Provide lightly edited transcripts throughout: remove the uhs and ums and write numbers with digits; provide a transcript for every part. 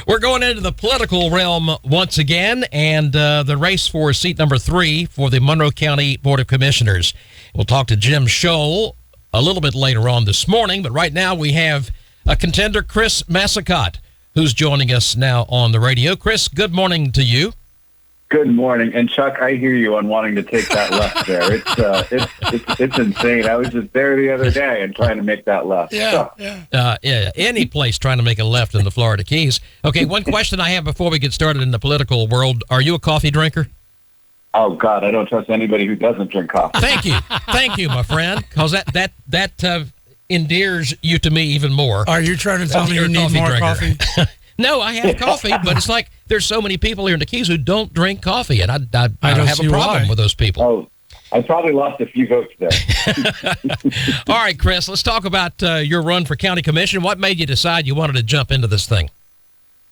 We're going into the political realm once again, and the race for seat number 3 for the Monroe County Board of Commissioners. We'll talk to Jim Scholl a little bit later on this morning, but right now we have a contender, Chris Massicotte, who's joining us now on the radio. Chris, good morning to you. Good morning. And Chuck, I hear you on wanting to take that left there. It's insane. I was just there the other day and trying to make that left. Yeah, any place trying to make a left in the Florida Keys. Okay, one question I have before we get started in the political world. Are you a coffee drinker? Oh, God, I don't trust anybody who doesn't drink coffee. Thank you, my friend, because that endears you to me even more. Are you trying to tell me you need more coffee? No, I have coffee, but it's like there's so many people here in the Keys who don't drink coffee, and I don't have a problem with those people. Oh, I probably lost a few votes there. All right, Chris, let's talk about your run for county commission. What made you decide you wanted to jump into this thing?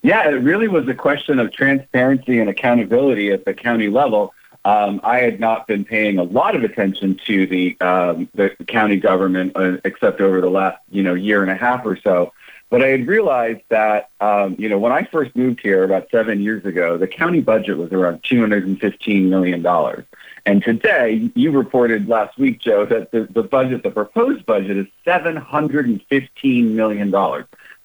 Yeah, it really was a question of transparency and accountability at the county level. I had not been paying a lot of attention to the county government, except over the last year and a half or so. But I had realized that, when I first moved here about 7 years ago, the county budget was around $215 million. And today, you reported last week, Joe, that the proposed budget is $715 million.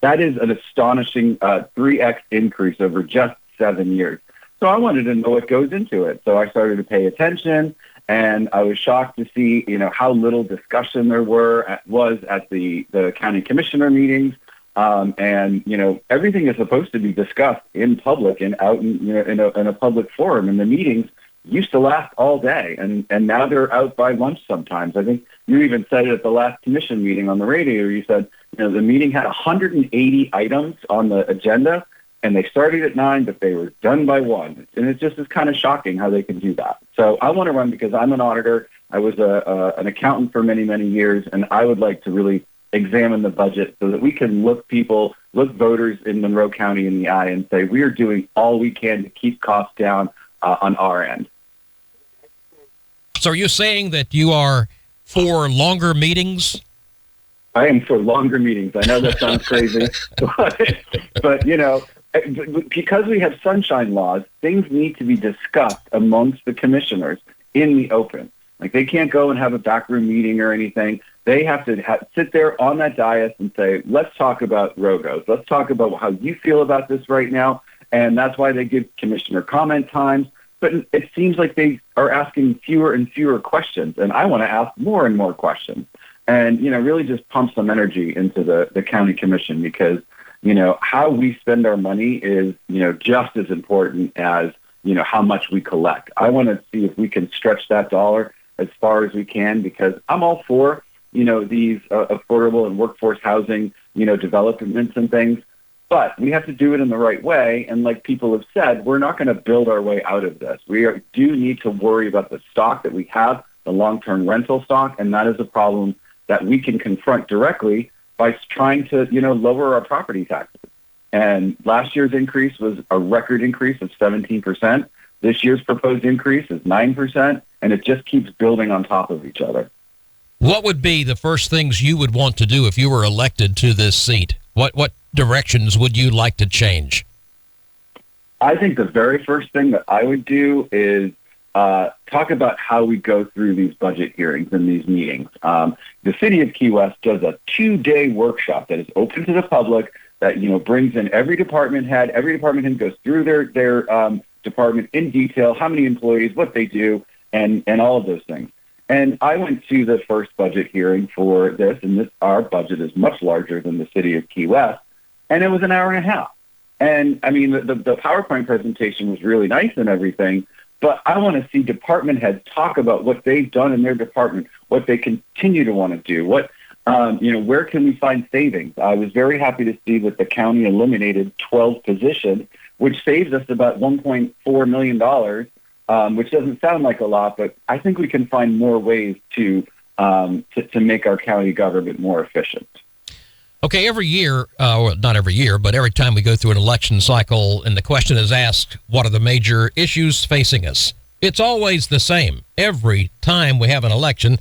That is an astonishing 3x increase over just 7 years. So I wanted to know what goes into it. So I started to pay attention, and I was shocked to see, how little discussion there was at the county commissioner meetings. Everything is supposed to be discussed in public and out in a public forum. And the meetings used to last all day, and now they're out by lunch sometimes. I think you even said it at the last commission meeting on the radio. You said, the meeting had 180 items on the agenda, and they started at 9, but they were done by 1. And it just is kind of shocking how they can do that. So I want to run because I'm an auditor. I was an accountant for many, many years, and I would like to really examine the budget so that we can look voters in Monroe County in the eye and say, we are doing all we can to keep costs down on our end. So are you saying that you are for longer meetings? I am for longer meetings. I know that sounds crazy, but because we have sunshine laws, things need to be discussed amongst the commissioners in the open. Like, they can't go and have a backroom meeting or anything. They have to sit there on that dais and say, let's talk about Rogos. Let's talk about how you feel about this right now. And that's why they give commissioner comment times. But it seems like they are asking fewer and fewer questions. And I want to ask more and more questions. And, really just pump some energy into the county commission because, how we spend our money is, just as important as, how much we collect. I want to see if we can stretch that dollar as far as we can because I'm all for, these affordable and workforce housing, developments and things. But we have to do it in the right way. And like people have said, we're not going to build our way out of this. We do need to worry about the stock that we have, the long-term rental stock, and that is a problem that we can confront directly by trying to, lower our property taxes. And last year's increase was a record increase of 17%. This year's proposed increase is 9%, and it just keeps building on top of each other. What would be the first things you would want to do if you were elected to this seat? What directions would you like to change? I think the very first thing that I would do is talk about how we go through these budget hearings and these meetings. The city of Key West does a 2-day workshop that is open to the public that, brings in every department head. Every department head goes through their department in detail, how many employees, what they do, and all of those things. And I went to the first budget hearing for this, and our budget is much larger than the city of Key West, and it was an hour and a half. And, I mean, the PowerPoint presentation was really nice and everything, but I want to see department heads talk about what they've done in their department, what they continue to want to do, where can we find savings? I was very happy to see that the county eliminated 12 positions, which saves us about $1.4 million, which doesn't sound like a lot, but I think we can find more ways to make our county government more efficient. Okay, every year, well, not every year, but every time we go through an election cycle and the question is asked, what are the major issues facing us? It's always the same. Every time we have an election,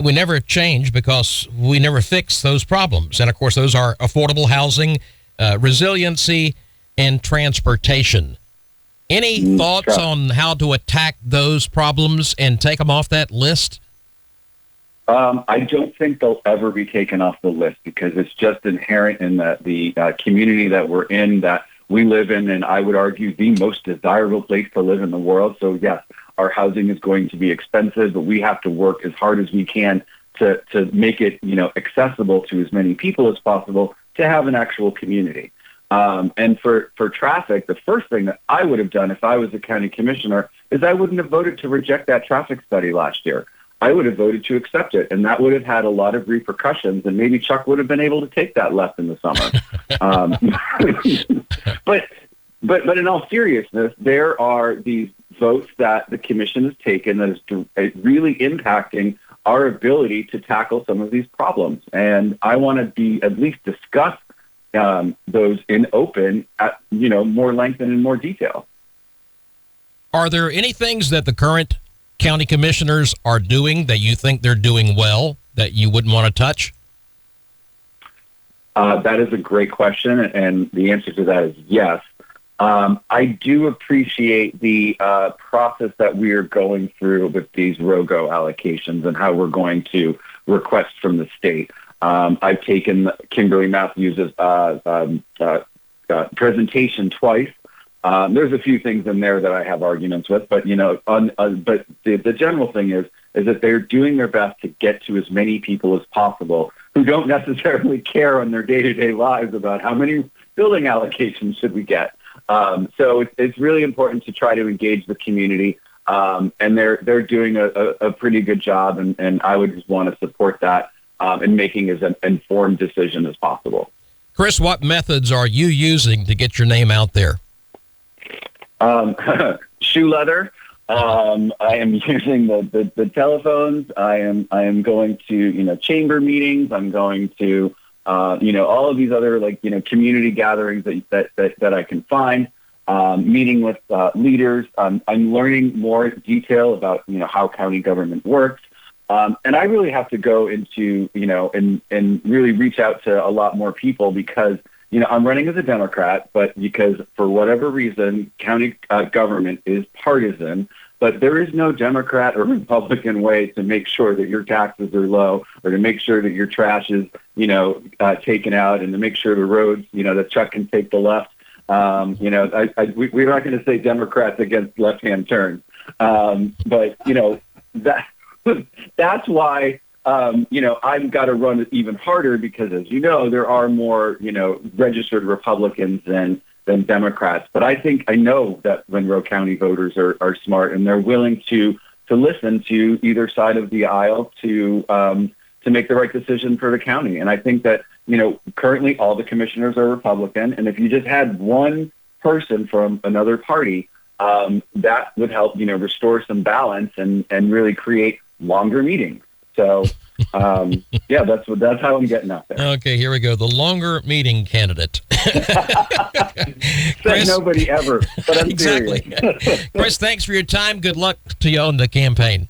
we never change because we never fix those problems. And, of course, those are affordable housing, resiliency, and transportation. Any thoughts on how to attack those problems and take them off that list? I don't think they'll ever be taken off the list because it's just inherent in the community that we're in, that we live in, and I would argue the most desirable place to live in the world. So yes, our housing is going to be expensive, but we have to work as hard as we can to make it, accessible to as many people as possible to have an actual community. And for traffic, the first thing that I would have done if I was a county commissioner is I wouldn't have voted to reject that traffic study last year. I would have voted to accept it, and that would have had a lot of repercussions, and maybe Chuck would have been able to take that left in the summer. But in all seriousness, there are these votes that the commission has taken that is really impacting our ability to tackle some of these problems. And I want to at least discuss those in open at more length and in more detail. Are there any things that the current county commissioners are doing that you think they're doing well that you wouldn't want to touch? That is a great question, and the answer to that is yes. I do appreciate the process that we are going through with these ROGO allocations and how we're going to request from the state. I've taken Kimberly Matthews' presentation twice. There's a few things in there that I have arguments with, but but the general thing is that they're doing their best to get to as many people as possible who don't necessarily care on their day-to-day lives about how many building allocations should we get. So it's really important to try to engage the community, and they're doing a pretty good job, and I would just want to support that in making as an informed decision as possible. Chris, what methods are you using to get your name out there? Shoe leather. I am using the telephones. I am going to chamber meetings. I'm going to all of these other community gatherings that I can find. Meeting with leaders. I'm learning more detail about how county government works. And I really have to go into and really reach out to a lot more people because I'm running as a Democrat, but because for whatever reason, county government is partisan, but there is no Democrat or Republican way to make sure that your taxes are low or to make sure that your trash is, taken out and to make sure the roads, that Chuck can take the left. We're not going to say Democrats against left-hand turns. But that's why, I've got to run it even harder because, as you know, there are more, registered Republicans than Democrats. But I know that Monroe County voters are smart and they're willing to listen to either side of the aisle to make the right decision for the county. And I think that, currently all the commissioners are Republican. And if you just had one person from another party, that would help, restore some balance and really create longer meetings. So, that's how I'm getting out there. Okay, here we go. The longer meeting candidate. Chris, nobody ever, but I'm exactly. serious. Chris, thanks for your time. Good luck to you on the campaign.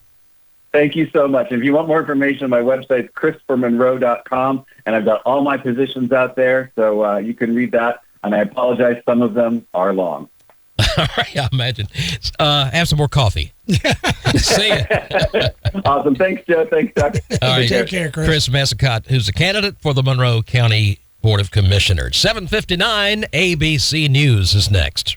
Thank you so much. If you want more information, my website is christophermonroe.com, and I've got all my positions out there, so you can read that. And I apologize, some of them are long. All right, I imagine. Have some more coffee. See ya. Awesome. Thanks, Joe. Thanks, Doug. All right. Take care, Chris. Chris Massicotte, who's a candidate for the Monroe County Board of Commissioners. 7:59 ABC News is next.